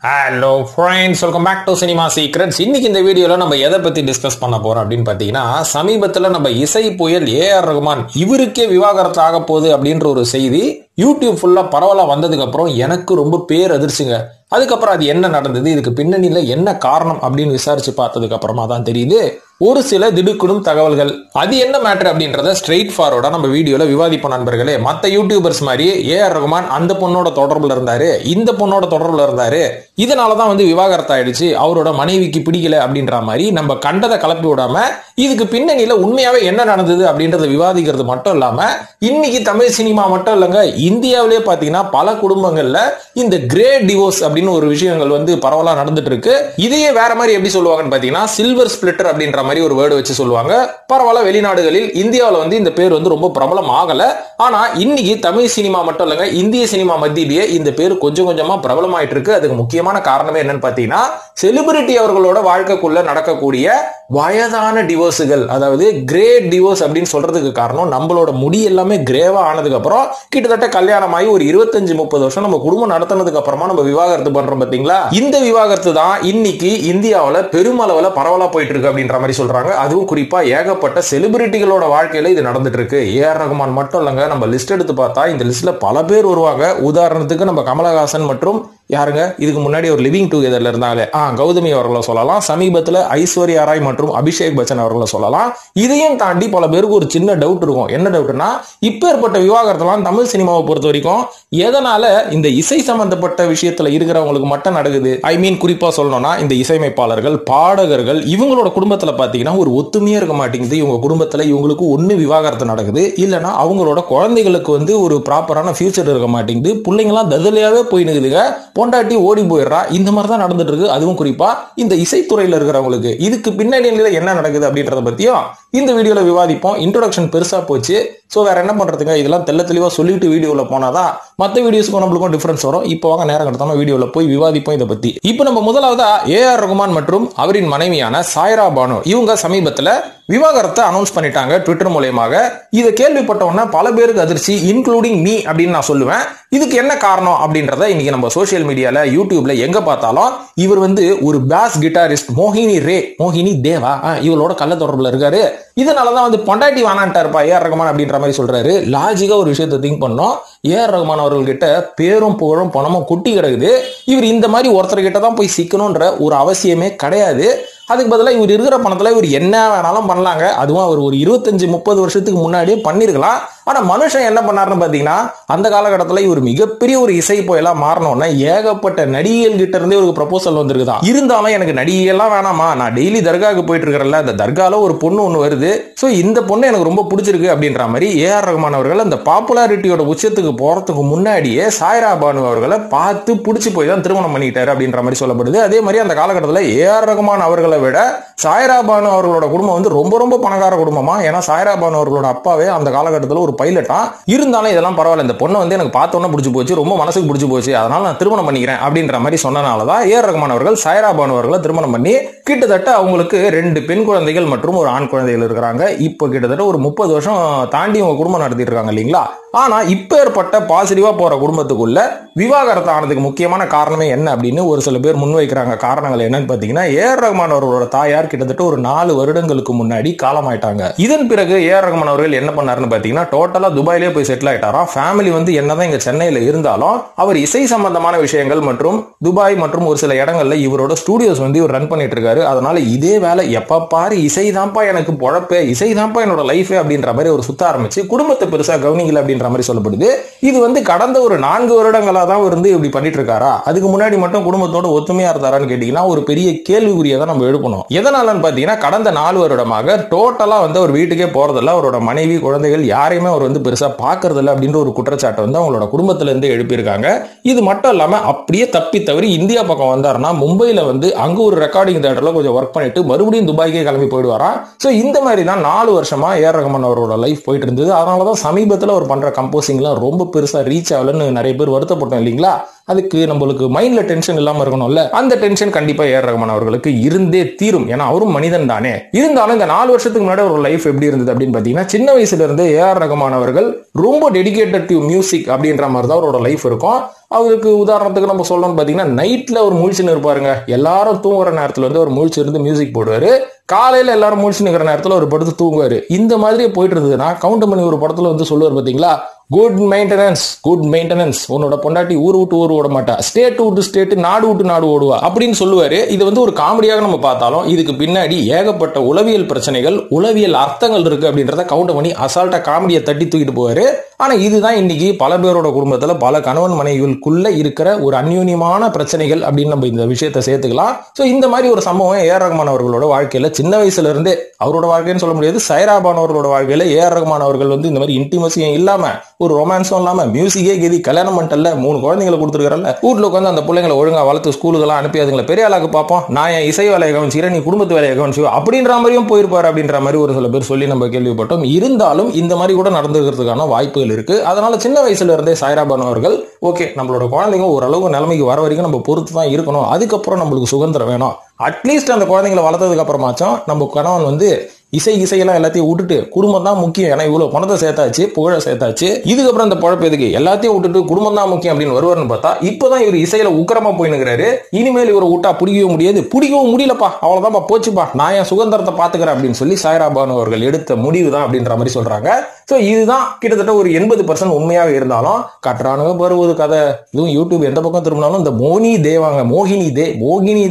Hello friends, welcome back to cinema secrets. இன்னைக்கு இந்த வீடியோல நம்ம எதை பத்தி டிஸ்கஸ் பண்ண போறோம் அப்படின்னு பாத்தீங்கன்னா, சமீபத்துல நம்ம இசை புயல் ஏஆர் ரகுமான் இவருக்கே விவாகரத்து ஆக போகுது அப்படின்ற ஒரு செய்தி யூடியூப் ஃபுல்லா பரவலா வந்ததுக்கு அப்புறம் எனக்கு ரொம்ப பேர் அதிர்ச்சிங்க. அதுக்கப்புறம் அது என்ன நடந்தது, இதுக்கு பின்னணியில என்ன காரணம் அப்படின்னு விசாரிச்சு பார்த்ததுக்கு அப்புறமா தான் தெரியுது ஒரு சில திடுக்கிடும் தகவல்கள். அது என்ன மேட்டர் அப்படின்றத ஸ்ட்ரெயிட் ஃபார்வர்டா நம்ம வீடியோல விவாதிப்போம் நண்பர்களே. மத்த யூடியூபர்ஸ் மாதிரி ஏஆர் ரகுமான் அந்த பொண்ணோட தொடர்புல இருந்தாரு, இந்த பொண்ணோட தொடர்புல இருந்தாரு, இதனாலதான் விவாகரத்து ஆயிடுச்சு, அவரோட மனைவிக்கு பிடிக்கல அப்படின்ற மாதிரி நம்ம கண்டதை கலப்பி விடாம இதுக்கு பின்னணியில உண்மையாவே என்ன நடந்தது அப்படின்றத விவாதிக்கிறது மட்டும் இல்லாம, இன்னைக்கு தமிழ் சினிமா மட்டும் இல்லைங்க, இந்தியாவிலே பாத்தீங்கன்னா பல குடும்பங்கள்ல இந்த கிரேட் டிவோர்ஸ் அப்படின்னு ஒரு விஷயங்கள் பரவலா நடந்துட்டு இருக்கு. இதையே வேற மாதிரி எப்படி சொல்லுவாங்கன்னு பாத்தீங்கன்னா, சில்வர் ஸ்பிளிட்டர் அப்படின்ற மாதிரி ஒரு வேர்டு வச்சு சொல்லுவாங்க. பரவாயில்ல, வெளிநாடுகளில் இந்தியாவில் இந்த பேர் ரொம்ப பிரபலம் ஆகல. ஆனா இன்னைக்கு தமிழ் சினிமா மட்டும் இல்லைங்க, இந்திய சினிமா மத்தியிலேயே இந்த பேர் கொஞ்சம் கொஞ்சமா பிரபலமாயிட்டு இருக்கு. அதுக்கு முக்கியமான காரணமே என்னன்னு பாத்தீங்கன்னா, செலிபிரிட்டி அவர்களோட வாழ்க்கைக்குள்ள நடக்கக்கூடிய வயதான டிவோர்ஸுகள், அதாவது கிரேட் டிவோர்ஸ் அப்படின்னு சொல்றதுக்கு காரணம் நம்மளோட முடி எல்லாமே கிரேவா ஆனதுக்கு அப்புறம் கிட்டத்தட்ட கல்யாணமாகி ஒரு 25-30 வருஷம் நம்ம குடும்பம் நடத்தினதுக்கு அப்புறமா நம்ம விவாகரத்து பண்றோம் பாத்தீங்களா. இந்த விவாகரத்து தான் இன்னைக்கு இந்தியாவில் பெருமளவுல பரவலா போயிட்டு இருக்கு அப்படின்ற மாதிரி சொல்றாங்க. அதுவும் குறிப்பா ஏகப்பட்ட செலிபிரிட்டிகளோட வாழ்க்கையில இது நடந்துட்டு இருக்கு. ஏஆர் ரகுமான் மட்டும் இல்லங்க, நம்ம லிஸ்ட் எடுத்து பார்த்தா இந்த லிஸ்ட்ல பல பேர் வருவாங்க. உதாரணத்துக்கு நம்ம கமலஹாசன் மற்றும் யாருங்க இதுக்கு முன்னாடி ஒரு லிவிங் டுகெதர்ல இருந்தாங்க கௌதமி அவர்களை சொல்லலாம். சமீபத்துல ஐஸ்வர்யா ராய் மற்றும் அபிஷேக் பச்சன் அவர்களை சொல்லலாம். இதையும் தாண்டி பல பேருக்கு ஒரு சின்ன டவுட் இருக்கும். என்ன டவுட்னா, இப்ப ஏற்பட்ட விவாகரத்தெல்லாம் தமிழ் சினிமாவை பொறுத்த வரைக்கும் எதனால இந்த இசை சம்பந்தப்பட்ட விஷயத்துல இருக்கிறவங்களுக்கு மட்டும் நடக்குது? ஐ மீன் குறிப்பா சொல்லணும்னா, இந்த இசையமைப்பாளர்கள், பாடகர்கள் இவங்களோட குடும்பத்துல பாத்தீங்கன்னா ஒரு ஒத்துமையே இருக்க மாட்டேங்குது. இவங்க குடும்பத்துல இவங்களுக்கு ஒண்ணு விவாகரத்து நடக்குது, இல்லைன்னா அவங்களோட குழந்தைகளுக்கு ஒரு ப்ராப்பரான ஃபியூச்சர் இருக்க மாட்டேங்குது. பிள்ளைங்களாம் ததலையாவே போயினுக்குதுங்க, பொண்டாட்டி ஓடி போயிடுறா. இந்த மாதிரி தான் நடந்துட்டு இருக்கு. அதுவும் குறிப்பா இந்த இசைத்துறையில இருக்கிறவங்களுக்கு இதுக்கு பின்னணியில என்ன நடக்குது அப்படின்றத பத்தியும் இந்த வீடியோல விவாதிப்போம். இன்ட்ரோடக்ஷன் பெருசா போச்சு, சோ வேற என்ன பண்றதுங்க, இதெல்லாம் தெள்ள தெளிவா சொல்லிட்டு வீடியோல போனாதான் மற்ற வீடியோஸ்க்கும் நம்மளுக்கும் டிஃபரன்ஸ் வரும். இப்போ வாங்க நேரம் கடத்தாம வீடியோல போய் விவாதிப்போம் இதை பத்தி. இப்போ நம்ம முதலாவதா ஏஆர் ரகுமான் மற்றும் அவரின் மனைவியான சாய்ரா பானு இவங்க சமீபத்துல விவாகரத்தை அனௌன்ஸ் பண்ணிட்டாங்க ட்விட்டர் மூலமாக. இதை கேள்விப்பட்ட உடனே பல பேருக்கு அதிர்ச்சி, இன்க்ளூடிங் மீ அப்படின்னு நான் சொல்லுவேன். இதுக்கு என்ன காரணம் அப்படின்றத இன்னைக்கு நம்ம சோசியல் மீடியால யூடியூப்ல எங்க பார்த்தாலும் இவர் ஒரு பாஸ் கிட்டாரிஸ்ட் மோகினி தேவா இவளோட கள்ள தொடர்புல இருக்காரு. இதனாலதான் பொண்டாட்டி வானான்ட்டாருப்பா ஏஆர் ரகுமான் அப்படின்ற மாதிரி சொல்றாரு. லாஜிக்கா ஒரு விஷயத்தை திங்க் பண்ணோம். ஏஆர் ரகுமான் அவர்கள்கிட்ட பேரும் புகழும் பணமும் கொட்டி கிடக்குது. இவர் இந்த மாதிரி ஒருத்தர்கிட்ட தான் போய் சிக்கணும்ன்ற ஒரு அவசியமே கிடையாது. அதுக்கு பதிலாக இவர் இருக்கிற பணத்துல இவர் என்ன வேணாலும் பண்ணலாங்க. அதுவும் அவர் ஒரு 25-30 வருஷத்துக்கு முன்னாடியே பண்ணிருக்கலாம். ஆனா மனுஷன் என்ன பண்ணாருன்னு பாத்தீங்கன்னா, அந்த காலகட்டத்தில் இவர் மிகப்பெரிய ஒரு இசை புயலா மாறணும்னா ஏகப்பட்ட நடிகைகள் கிட்ட இருந்தே ஒரு ப்ரொபோசல் வந்திருக்குதான். இருந்தாலும் எனக்கு நடிகையெல்லாம் வேணாமா, நான் டெய்லி தர்காவுக்கு போயிட்டு இருக்கிறேன்ல, அந்த தர்கால ஒரு பொண்ணு ஒண்ணு வருது, சோ இந்த பொண்ணு எனக்கு ரொம்ப பிடிச்சிருக்கு அப்படின்ற மாதிரி ஏஆர் ரகுமான் அவர்கள் அந்த பாப்புலாரிட்டியோட உச்சத்துக்கு போறதுக்கு முன்னாடியே சாய்ரா பானு அவர்களை பார்த்து பிடிச்சி போய் தான் திருமணம் பண்ணிக்கிட்டாரு அப்படின்ற மாதிரி சொல்லப்படுது. அதே மாதிரி அந்த காலகட்டத்தில் ஏஆர் ரகுமான் அவர்களை விட சாய்ரா பானு அவர்களோட குடும்பம் ரொம்ப ரொம்ப பணக்கார குடும்பமா. ஏன்னா சாய்ரா பானு அவர்களோட அப்பாவே அந்த காலகட்டத்தில் ஒரு பைலட்டா. இருந்தாலும் இதெல்லாம் பரவாயில்ல, இந்த பொண்ணு எனக்கு பார்த்தோன்னே பிடிச்சி போச்சு, ரொம்ப மனசுக்கு பிடிச்சி போச்சு, அதனால நான் திருமணம் பண்ணிக்கிறேன் அப்படின்ற மாதிரி சொன்னனாலதான் ஏஆர் ரகுமான் அவர்கள் சாய்ரா பானு அவர்களை திருமணம் பண்ணி கிட்டத்தட்ட அவங்களுக்கு 2 பெண் குழந்தைகள் மற்றும் ஒரு ஆண் குழந்தைகள் இருக்கிறாங்க. இப்போ கிட்டத்தட்ட ஒரு 30 வருஷம் தாண்டி அவங்க குடும்பம் நடத்திட்டு இருக்காங்க இல்லைங்களா. ஆனா இப்ப ஏற்பட்ட பாசிட்டிவா போற குடும்பத்துக்குள்ள விவாகரத்து ஆனதுக்கு முக்கியமான காரணமே என்ன அப்படின்னு ஒரு சில பேர் முன்வைக்கிறாங்க. காரணங்கள் என்னன்னு பாத்தீங்கன்னா, ஏஆர் ரகுமான் அவர்களோட தாயார் கிட்டத்தட்ட ஒரு 4 வருடங்களுக்கு முன்னாடி காலமாயிட்டாங்க. இதன் பிறகு ஏஆர் ரகுமான் அவர்கள் என்ன பண்ணாருன்னு பாத்தீங்கன்னா, டோட்டலா துபாயிலே போய் செட்டில் ஆயிட்டாராம். ஃபேமிலி என்னதான் இங்க சென்னையில இருந்தாலும் அவர் இசை சம்பந்தமான விஷயங்கள் மற்றும் துபாய் மற்றும் ஒரு சில இடங்கள்ல இவரோட ஸ்டுடியோஸ் இவர் ரன் பண்ணிட்டு இருக்காரு. அதனால இதே வேலை, எப்ப பாரு இசைதான்ப்பா எனக்கு பொழப்பே, இசைதான்ப்பா என்னோட லைஃபே அப்படின்ற மாதிரி ஒரு சுத்த ஆரம்பிச்சு குடும்பத்தை பெருசா கவனிக்கல அப்படின்ற மாதிரி சொல்லப்படுது. இது கடந்த ஒரு 4 வருடங்களா தான் இப்படி பண்ணிட்டு இருக்காரா? அதுக்கு முன்னாடி மட்டும் குடும்பத்தோட ஒத்துமையா இருந்தாரான்னு கேட்டீங்கன்னா ஒரு பெரிய கேள்விக்குறியை தான் நம்ம எழுப்பணும். எதனாலன்னு பாத்தீங்கன்னா, கடந்த 4 வருடமாக டோட்டலா ஒரு வீட்டுக்கே போறதில்ல, அவரோட மனைவி குழந்தைகள் யாரையுமே அவர் பெருசா பாக்குறது இல்ல அப்படின்ற ஒரு குற்றச்சாட்டை அவங்களோட குடும்பத்துல இருந்து எழுப்பியிருக்காங்க. இது மட்டும் இல்லாம அப்படியே தப்பி தவறி இந்தியா பக்கம் வந்தாருன்னா மும்பைல அங்க ஒரு ரெக்கார்டிங் தியேட்டர்ல கொஞ்சம் ஒர்க் பண்ணிட்டு மறுபடியும் துபாய்க்கே கிளம்பி போயிடுவாரா. சோ இந்த மாதிரி தான் 4 வருஷமா ஏஆர் ரகுமான் அவரோட லைஃப் போயிட்டு இருந்தது. அதனாலதான் சமீபத்துல அவர் பண்ற கம்போசிங்லாம் ரொம்ப பெருசா ரீச் ஆகலன்னு நிறைய பேர் வருத்தப்பட்டோம் இல்லைங்களா. அதுக்கு நம்மளுக்கு மைண்ட்ல டென்ஷன் இல்லாம இருக்கணும்ல, அந்த டென்ஷன் கண்டிப்பா ஏஆர் ரகுமான் அவர்களுக்கு இருந்தே தீரும். ஏன்னா அவரும் மனிதன் தானே. இருந்தாலும் இந்த 4 வருஷத்துக்கு முன்னாடி ஒரு லைஃப் எப்படி இருந்தது அப்படின்னு பாத்தீங்கன்னா, சின்ன வயசுல இருந்து ஏஆர் ரகுமான் அவர்கள் ரொம்ப டெடிகேட்டட் டு மியூசிக் அப்படின்ற மாதிரி தான் அவரோட லைஃப் இருக்கும். அவருக்கு உதாரணத்துக்கு நம்ம சொல்லணும்னு பாத்தீங்கன்னா நைட்ல ஒரு முழிச்சுன்னு இருப்பாருங்க. எல்லாரும் தூங்குற நேரத்துல வந்து ஒரு முழிச்சு இருந்து மியூசிக் போடுவாரு. காலையில எல்லாரும் முழிச்சு நிக்கிற நேரத்துல ஒரு படுத்து தூங்குவாரு. இந்த மாதிரியே போயிட்டு இருந்ததுன்னா கவுண்டமணி ஒரு படத்துல வந்து சொல்லுவார் பாத்தீங்களா, குட் மெயின்டெனன்ஸ், உன்னோட பொண்டாட்டி ஊர் விட்டு ஊர் ஓட மாட்டா, ஸ்டேட் விட்டு ஸ்டேட், நாடு விட்டு நாடு ஓடுவா அப்படின்னு சொல்லுவாரு. இது வந்து ஒரு காமெடியாக நம்ம பார்த்தாலும் இதுக்கு பின்னாடி ஏகப்பட்ட உளவியல் பிரச்சனைகள், உளவியல் அர்த்தங்கள் இருக்கு அப்படின்றத கவுண்டமணி அசால்ட்டா காமெடியை தட்டி தூக்கிட்டு போவாரு. ஆனா இதுதான் இன்னைக்கு பல பேரோட குடும்பத்துல பல கணவன் மனைவிகளுக்குள்ள இருக்கிற ஒரு அந்யூன்யமான பிரச்சனைகள் அப்படின்னு நம்ம இந்த விஷயத்தை சேர்த்துக்கலாம். சோ இந்த மாதிரி ஒரு சம்பவம் ஏஆர் ரஹ்மான் அவர்களோட வாழ்க்கையில சின்ன வயசுல இருந்தே, அவரோட வாழ்க்கைன்னு சொல்ல முடியாது, சைரா பானு அவர்களோட வாழ்க்கையில ஏஆர் ரஹ்மான் அவர்கள் வந்து இந்த மாதிரி இன்டிமசியும் இல்லாம ஒரு ரொமான்ஸும் இல்லாம மியூசிக்கே கெதி, கல்யாணம் பண்ணிட்டல, 3 குழந்தைங்களை கொடுத்துருக்காருல்ல, வீட்டுல உட்காந்து அந்த பிள்ளைங்களை ஒழுங்கா வளர்த்து ஸ்கூலுக்கெல்லாம் அனுப்பி அதுங்களை பெரிய ஆளாக்கு பார்ப்போம், நான் என் இசை வேலையை கவனிச்சுக்கிறேன், நீ குடும்பத்து வேலையை கவனிச்சு அப்படின்ற மாதிரியும் போயிருப்பாரு அப்படின்ற மாதிரி ஒரு சில பேர் சொல்லி நம்ம கேள்விப்பட்டோம். இருந்தாலும் இந்த மாதிரி கூட நடந்துக்கிறதுக்கான வாய்ப்புகள் இருக்கு. அதனால சின்ன வயசுல இருந்தே சைரா பானு அவர்கள் ஓகே நம்மளோட குழந்தைங்க ஓரளவு நிலைமைக்கு வர வரைக்கும் நம்ம பொறுத்து தான் இருக்கணும், அதுக்கப்புறம் நம்மளுக்கு சுதந்திரம் வேணும், அட்லீஸ்ட் அந்த குழந்தைங்களை வளர்த்ததுக்கு அப்புறமாச்சும் நம்ம கணவன் வந்து இசையெல்லாம் எல்லாத்தையும் விட்டுட்டு குடும்பம் தான் முக்கியம், ஏன்னா இவ்வளவு பணத்தை சேர்த்தாச்சு, புகழ சேர்த்தாச்சு, இதுக்கப்புறம் இந்த பழப்பு எதுக்கு, எல்லாத்தையும் விட்டுட்டு குடும்பம் தான் முக்கியம் அப்படின்னு வருவார்னு பார்த்தா இப்பதான் இவர் இசையில உக்கிரமா போயினுக்கிறாரு. இனிமேல் இவரை விட்டா பிடிக்கவும் முடியாது, பிடிக்கவும் முடியலப்பா, அவ்வளவுதான்ப்பா, போச்சுப்பா, நான் என் சுதந்திரத்தை பாத்துக்கிறேன் அப்படின்னு சொல்லி சைரா பானு அவர்கள் எடுத்த முடிவு தான் அப்படின்ற மாதிரி சொல்றாங்க. சோ இதுதான் கிட்டத்தட்ட ஒரு 80% உண்மையாக இருந்தாலும் கட்டுறானுங்க பருவது கதை. இதுவும் யூடியூப் எந்த பக்கம் திரும்பினாலும் இந்த மோகினி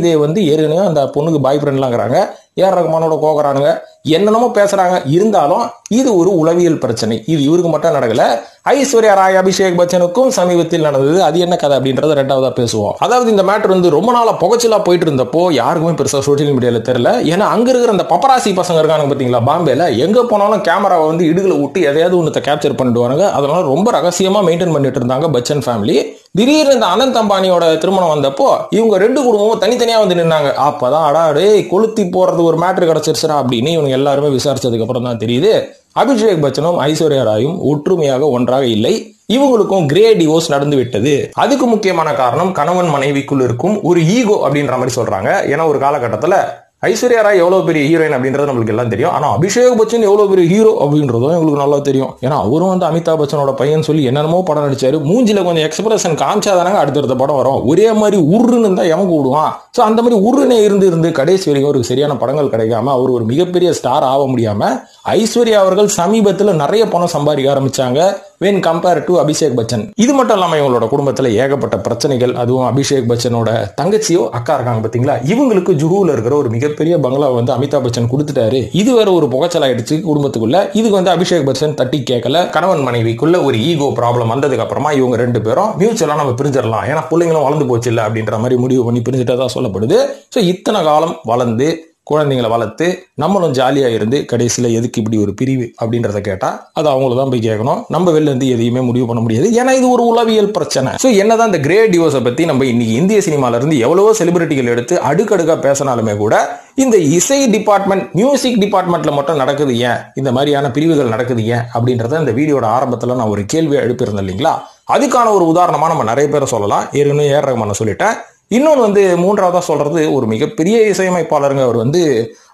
தே வந்து ஏற்கனவே அந்த பொண்ணுக்கு பாய் ஃப்ரெண்ட்லாங்கிறாங்க, ஏஆர் ரஹ்மானோட கோக்குறானுங்க, என்னென்னமோ பேசுறாங்க. இருந்தாலும் இது ஒரு உளவியல் பிரச்சனை. இது இவருக்கு மட்டும் நடக்கல, ஐஸ்வர்யா ராய் அபிஷேக் பச்சனுக்கும் சமீபத்தில் நடந்தது. அது என்ன கதை அப்படின்றத ரெண்டாவதா பேசுவோம். அதாவது இந்த மேட்டர் வந்து ரொம்ப நாளா புகைச்சலா போயிட்டு இருந்தப்போ யாருக்குமே பெருசா சோசியல் மீடியால தெரியல. ஏன்னா அங்க இருக்கிற அந்த பப்பராசி பசங்க இருக்காங்க பாத்தீங்களா பாம்பேல, எங்க போனாலும் கேமராவை வந்து இடுகளை விட்டு எதையாவது ஒன்று கேப்சர் பண்ணிடுவாங்க. அதனால ரொம்ப ரகசியமா மெயின்டைன் பண்ணிட்டு இருந்தாங்க பச்சன் ஃபேமிலி. திடீர்னு இந்த அனந்த் அம்பானியோட திருமணம் வந்தப்போ இவங்க 2 குடும்பமும் தனித்தனியா வந்து நின்னாங்க. அப்பதான் அடாடே கொளுத்தி போறது ஒரு மேட்டர் கிடைச்சிருச்சுனா அப்படின்னு இவங்க எல்லாருமே விசாரிச்சதுக்கு அப்புறம் தான் தெரியுது அபிஷேக் பச்சனும் ஐஸ்வர்யா ராயும் ஒற்றுமையாக ஒன்றாக இல்லை, இவங்களுக்கும் கிரே டிவோர்ஸ் நடந்து விட்டது. அதுக்கு முக்கியமான காரணம் கணவன் மனைவிக்குள் இருக்கும் ஒரு ஈகோ அப்படின்ற மாதிரி சொல்றாங்க. ஏன்னா ஒரு காலகட்டத்துல ஐஸ்வர்யா ராய் எவ்வளவு பெரிய ஹீரோயின் அப்படின்றது நம்மளுக்கு எல்லாம் தெரியும். ஆனா அபிஷேக் பச்சன் எவ்வளவு பெரிய ஹீரோ அப்படின்றதும் எங்களுக்கு நல்லா தெரியும். ஏன்னா அவரும் வந்து அமிதாப் பச்சனோட பையன் சொல்லி என்னென்னமோ படம் நடிச்சாரு. மூஞ்சில கொஞ்சம் எக்ஸ்பிரஷன் காமிச்சாதானங்க அடுத்தடுத்த படம் வரும். ஒரே மாதிரி உருன்னு இருந்தா எவன் கூடுவான். சோ அந்த மாதிரி உருனே இருந்து கடைசி வரைக்கும் ஒரு சரியான படங்கள் கிடைக்காம அவர் ஒரு மிகப்பெரிய ஸ்டார் ஆக முடியாம ஐஸ்வர்யா அவர்கள் சமீபத்துல நிறைய பணம் சம்பாதிக்க ஆரம்பிச்சாங்க when compared to Abhishek Bachchan. இது மட்டும் இல்லாம இவங்களோட குடும்பத்துல ஏகப்பட்ட பிரச்சனைகள். அதுவும் அபிஷேக் பச்சனோட தங்கச்சியோ அக்கா இருக்காங்க பாத்தீங்களா, இவங்களுக்கு ஜுஹூல இருக்கிற ஒரு மிகப்பெரிய பங்களா வந்து அமிதாப் பச்சன் கொடுத்துட்டாரு. இது வேற ஒரு புகைச்சலாயிடுச்சு குடும்பத்துக்குள்ள. இதுக்கு வந்து அபிஷேக் பச்சன் தட்டி கேட்கல. கணவன் மனைவிக்குள்ள ஒரு ஈகோ ப்ராப்ளம் வந்ததுக்கு அப்புறமா இவங்க 2 பேரும் மியூச்சுவலா நம்ம பிரிஞ்சிடலாம், ஏன்னா பிள்ளைங்களும் வளர்ந்து போச்சு இல்ல அப்படின்ற மாதிரி முடிவு பண்ணி பிரிஞ்சுட்டதா சொல்லப்படுது. சோ இத்தனை காலம் வளர்ந்து குழந்தைங்களை வளர்த்து நம்மளும் ஜாலியா இருந்து கடைசியில எதுக்கு இப்படி ஒரு பிரிவு அப்படின்றத கேட்டா அது அவங்கள தான் போய் கேட்கணும். நம்ம வெளில இருந்து எதையுமே முடிவு பண்ண முடியாது, ஏன்னா இது ஒரு உளவியல் பிரச்சனை. சோ என்னதான் இந்த கிரே டிவோர்ஸை பத்தி நம்ம இன்னைக்கு இந்திய சினிமால இருந்து எவ்வளவோ செலிபிரிட்டிகள் எடுத்து அடுக்கடுக்கா பேசினாலுமே கூட இந்த இசை டிபார்ட்மெண்ட், மியூசிக் டிபார்ட்மெண்ட்ல மட்டும் நடக்குது ஏன், இந்த மாதிரியான பிரிவுகள் நடக்குது ஏன் அப்படின்றத இந்த வீடியோட ஆரம்பத்துல நான் ஒரு கேள்வியை எழுப்பியிருந்தேன் இல்லைங்களா. அதுக்கான ஒரு உதாரணமா நம்ம நிறைய பேரை சொல்லலாம். ஏற்கனவே ஏஆர் ரஹ்மான் சொல்லிட்டேன். இன்னொன்று வந்து மூன்றாவதா சொல்றது ஒரு மிகப்பெரிய இசையமைப்பாளருங்க. அவர் வந்து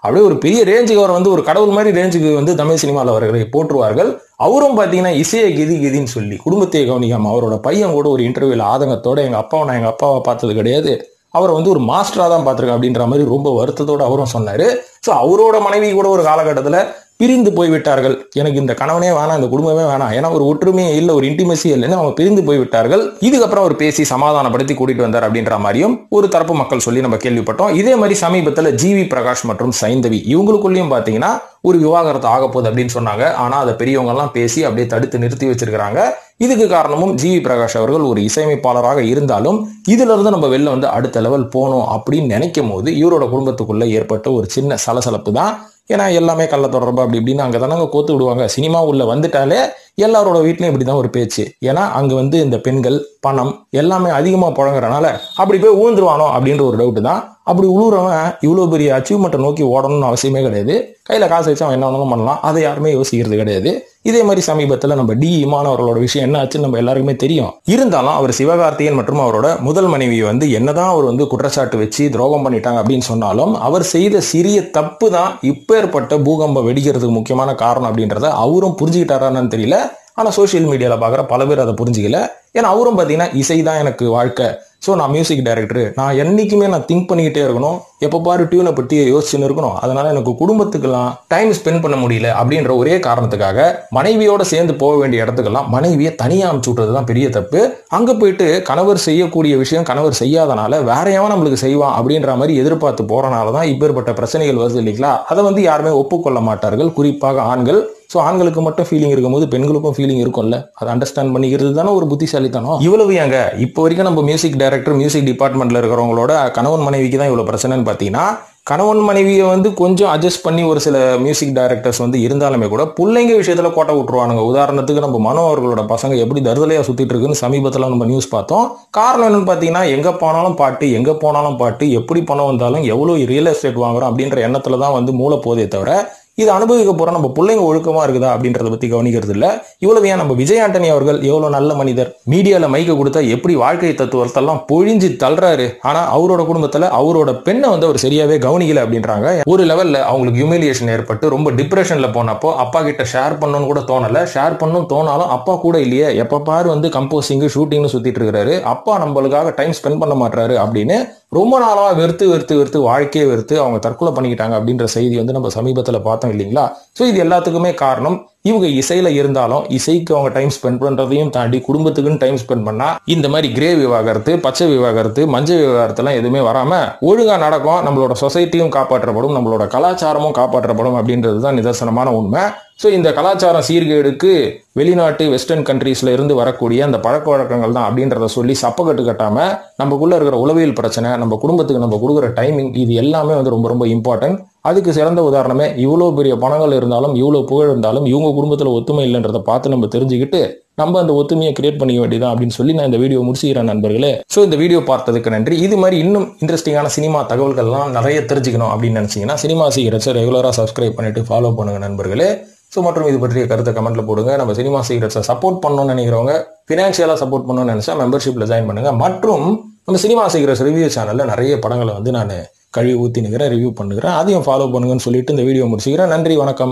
அப்படியே ஒரு பெரிய ரேஞ்சுக்கு, அவர் வந்து ஒரு கடவுள் மாதிரி ரேஞ்சுக்கு வந்து தமிழ் சினிமாவில் அவர்களை போற்றுவார்கள். அவரும் பார்த்தீங்கன்னா இசையை கெதின்னு சொல்லி குடும்பத்தையே கவனிக்காம அவரோட பையன் கூட ஒரு இன்டர்வியூல ஆதங்கத்தோட எங்க அப்பாவை பார்த்தது கிடையாது, அவரை வந்து ஒரு மாஸ்டரா தான் பார்த்திருக்கேன் அப்படின்ற மாதிரி ரொம்ப வருத்தத்தோட அவரும் சொன்னாரு. ஸோ அவரோட மனைவி கூட ஒரு காலகட்டத்தில் பிரிந்து போய்விட்டார்கள். எனக்கு இந்த கணவனே வேணாம், இந்த குடும்பமே வேணாம், ஏன்னா ஒரு ஒற்றுமையே இல்லை, ஒரு இன்டிமசி இல்லைன்னு அவங்க பிரிந்து போய்விட்டார்கள். இதுக்கப்புறம் அவர் பேசி சமாதானப்படுத்தி கூட்டிட்டு வந்தார் அப்படின்ற மாதிரியும் ஒரு தரப்பு மக்கள் சொல்லி நம்ம கேள்விப்பட்டோம். இதே மாதிரி சமீபத்தில் ஜிவி பிரகாஷ் மற்றும் சைந்தவி இவங்களுக்குள்ளேயும் பார்த்தீங்கன்னா ஒரு விவாகரத்து ஆக போகுது அப்படின்னு சொன்னாங்க. ஆனா அதை பெரியவங்க எல்லாம் பேசி அப்படியே தடுத்து நிறுத்தி வச்சிருக்காங்க. இதுக்கு காரணமும் ஜிவி பிரகாஷ் அவர்கள் ஒரு இசையமைப்பாளராக இருந்தாலும் இதுல இருந்து நம்ம வெளில வந்து அடுத்த லெவல் போகணும் அப்படின்னு நினைக்கும் போது இவரோட குடும்பத்துக்குள்ள ஏற்பட்ட ஒரு சின்ன சலசலப்பு தான். ஏன்னா எல்லாமே கள்ள தொடர்பு அப்படி இப்படின்னு அங்கே தானே கோத்து விடுவாங்க. சினிமா உள்ள வந்துட்டாலே எல்லாரோட வீட்லையும் இப்படிதான் ஒரு பேச்சு. ஏன்னா அங்க வந்து இந்த பெண்கள் பணம் எல்லாமே அதிகமா புழங்குறனால அப்படி போய் ஊழ்ந்துருவானோ அப்படின்ற ஒரு டவுட் தான். அப்படி உழுவுறவன் இவ்வளவு பெரிய அச்சீவ்மெண்ட்டை நோக்கி ஓடணும்னு அவசியமே கிடையாது. கையில காசு வச்சு அவன் என்ன வேணாலும் பண்ணலாம், அதை யாருமே யோசிக்கிறது கிடையாது. இதே மாதிரி சமீபத்தில் நம்ம டி இமான் அவர்களோட விஷயம் என்ன ஆச்சுன்னு நம்ம எல்லாருக்குமே தெரியும். இருந்தாலும் அவர் சிவகார்த்திகேயன் மற்றும் அவரோட முதல் மனைவியை வந்து என்னதான் அவர் வந்து குற்றச்சாட்டு வச்சு துரோகம் பண்ணிட்டாங்க அப்படின்னு சொன்னாலும் அவர் செய்த சிறிய தப்பு தான் இப்பேற்பட்ட பூகம்பம் வெடிக்கிறதுக்கு முக்கியமான காரணம் அப்படின்றத அவரும் புரிஞ்சுக்கிட்டாரான்னு தெரியல. ஆனா சோசியல் மீடியால பாக்குற பல பேர் அதை புரிஞ்சுக்கல. ஏன்னா அவரும் பார்த்தீங்கன்னா இசை தான் எனக்கு வாழ்க்கை, ஸோ நான் மியூசிக் டைரக்டர், நான் என்னைக்குமே நான் திங்க் பண்ணிக்கிட்டே இருக்கணும், எப்போ பாரு டியூனை பற்றி யோசிச்சுன்னு இருக்கணும், அதனால எனக்கு குடும்பத்துக்கெல்லாம் டைம் ஸ்பெண்ட் பண்ண முடியல அப்படின்ற ஒரே காரணத்துக்காக மனைவியோட சேர்ந்து போக வேண்டிய இடத்துக்கெல்லாம் மனைவியை தனியாக அனுப்பிச்சு விட்றது தான் பெரிய தப்பு. அங்கே போயிட்டு கணவர் செய்யக்கூடிய விஷயம் கணவர் செய்யாதனால வேற எவன் நம்மளுக்கு செய்வான் அப்படின்ற மாதிரி எதிர்பார்த்து போறனால தான் இப்பேற்பட்ட பிரச்சனைகள் வருது இல்லைங்களா. அதை வந்து யாருமே ஒப்புக்கொள்ள மாட்டார்கள், குறிப்பாக ஆண்கள். ஸோ ஆண்களுக்கு மட்டும் ஃபீலிங் இருக்கும்போது பெண்களுக்கும் ஃபீலிங் இருக்கும்ல, அதை அண்டர்ஸ்டாண்ட் பண்ணிக்கிறது தானே ஒரு புத்திசாலித்தனம். இவ்வளவு ஏங்க இப்போ வரைக்கும் நம்ம மியூசிக் டைரக்டர் மியூசிக் டிபார்ட்மெண்ட்ல இருக்கிறவங்களோட கணவன் மனைவிக்கு தான் இவ்வளவு பிரச்சனைன்னு பார்த்தீங்கன்னா, கணவன் மனைவியை வந்து கொஞ்சம் அட்ஜஸ்ட் பண்ணி ஒரு சில மியூசிக் டைரக்டர்ஸ் வந்து இருந்தாலுமே கூட பிள்ளைங்க விஷயத்துல கோட்டை விட்டுருவானுங்க. உதாரணத்துக்கு நம்ம மனோ அவர்களோட பசங்க எப்படி தருதலையா சுத்திட்டு இருக்குன்னு சமீபத்தில் நம்ம நியூஸ் பார்த்தோம். காரணம் என்னன்னு பார்த்தீங்கன்னா, எங்க போனாலும் பாட்டு, எங்க போனாலும் பாட்டு, எப்படி பணம் வந்தாலும் எவ்வளவு ரியல் எஸ்டேட் வாங்குறோம் அப்படின்ற எண்ணத்துல தான் வந்து மூளை போதே தவிர இது அனுபவிக்க போற நம்ம பிள்ளைங்க ஒழுக்கமா இருக்குதா அப்படின்றத பத்தி கவனிக்கிறது இல்ல. இவ்வளவு ஏன் நம்ம விஜய் ஆண்டனி அவர்கள் எவ்வளவு நல்ல மனிதர், மீடியால மைக்க கொடுத்தா எப்படி வாழ்க்கை தத்துவத்தெல்லாம் பொழிஞ்சு தள்ளுறாரு, ஆனா அவரோட குடும்பத்துல அவரோட பெண்ணை வந்து அவர் சரியாவே கவனிக்கல அப்படின்றாங்க. ஒரு லெவல்ல அவங்களுக்கு ஹியூமிலியேஷன் ஏற்பட்டு ரொம்ப டிப்ரெஷன்ல போனப்போ அப்பா கிட்ட ஷேர் பண்ணணும்னு கூட தோணல, ஷேர் பண்ணணும் தோணாலும் அப்பா கூட இல்லையே, எப்ப பாரு வந்து கம்போசிங் ஷூட்டிங்னு சுத்திட்டு இருக்கிறாரு, அப்பா நம்மளுக்காக டைம் ஸ்பெண்ட் பண்ண மாட்டாரு அப்படின்னு ரொம்ப நாளா வெறுத்து வாழ்க்கையை வெறுத்து அவங்க தற்கொலை பண்ணிக்கிட்டாங்க அப்படின்ற செய்தி வந்து நம்ம சமீபத்துல பார்த்தோம் இல்லைங்களா. ஸோ இது எல்லாத்துக்குமே காரணம் இவங்க இசையில இருந்தாலும் இசைக்கு அவங்க டைம் ஸ்பெண்ட் பண்றதையும் தாண்டி குடும்பத்துக்குன்னு டைம் ஸ்பெண்ட் பண்ணா இந்த மாதிரி கிரே விவாகரத்து, பச்சை விவாகரத்து, மஞ்சள் விவாகரத்து எல்லாம் எதுவுமே வராம ஒழுங்கா நடக்கும், நம்மளோட சொசைட்டியும் காப்பாற்றப்படும், நம்மளோட கலாச்சாரமும் காப்பாற்றப்படும் அப்படின்றது தான் நிதர்சனமான உண்மை. ஸோ இந்த கலாச்சார சீர்கேடுக்கு வெளிநாட்டு வெஸ்டர்ன் கண்ட்ரீஸ்ல இருந்து வரக்கூடிய அந்த பழக்க வழக்கங்கள் தான் அப்படின்றத சொல்லி சப்பக்கட்டு கட்டாம நமக்குள்ள இருக்கிற உளவியல் பிரச்சனை, நம்ம குடும்பத்துக்கு நம்ம கொடுக்குற டைமிங், இது எல்லாமே வந்து ரொம்ப ரொம்ப இம்பார்ட்டன்ட். அதுக்கு சிறந்த உதாரணமே இவ்வளோ பெரிய பணங்கள் இருந்தாலும் இவ்வளோ புகழ் இருந்தாலும் இவங்க குடும்பத்தில் ஒத்துமை இல்லைன்றதை பார்த்து நம்ம தெரிஞ்சுக்கிட்டு நம்ம அந்த ஒத்துமையை கிரியேட் பண்ணிக்க வேண்டியதான் அப்படின்னு சொல்லி நான் இந்த வீடியோ முடிச்சுக்கிறேன் நண்பர்களே. ஸோ இந்த வீடியோ பார்த்ததுக்கு நன்றி. இது மாதிரி இன்னும் இன்ட்ரெஸ்டிங்கான சினிமா தகவல்கள்லாம் நிறைய தெரிஞ்சுக்கணும் அப்படின்னு நினைச்சீங்கன்னா சினிமா சீக்ரெட்ஸை ரெகுலராக சப்ஸ்கிரைப் பண்ணிட்டு ஃபாலோ பண்ணுங்க நண்பர்களே. ஸோ மற்றும் இது பற்றிய கருத்தை கமெண்ட்ல போடுங்க. நம்ம சினிமா சீக்ரெட்ஸை சப்போர்ட் பண்ணணும்னு நினைக்கிறவங்க, ஃபினான்ஷியலாக சப்போர்ட் பண்ணணும்னு நினைச்சா மெம்பர்ஷிப்ல ஜாயின் பண்ணுங்க. மற்றும் நம்ம சினிமா சீக்ரெட்ஸ் ரிவ்யூ சேனல்ல நிறைய படங்களை வந்து நான் கழுவி ஊற்றி நிற்கிறேன், ரிவ்யூ பண்ணுகிறேன், அதையும் ஃபாலோ பண்ணுங்கன்னு சொல்லிட்டு இந்த வீடியோ முடிச்சுக்கிறேன். நன்றி, வணக்கம்.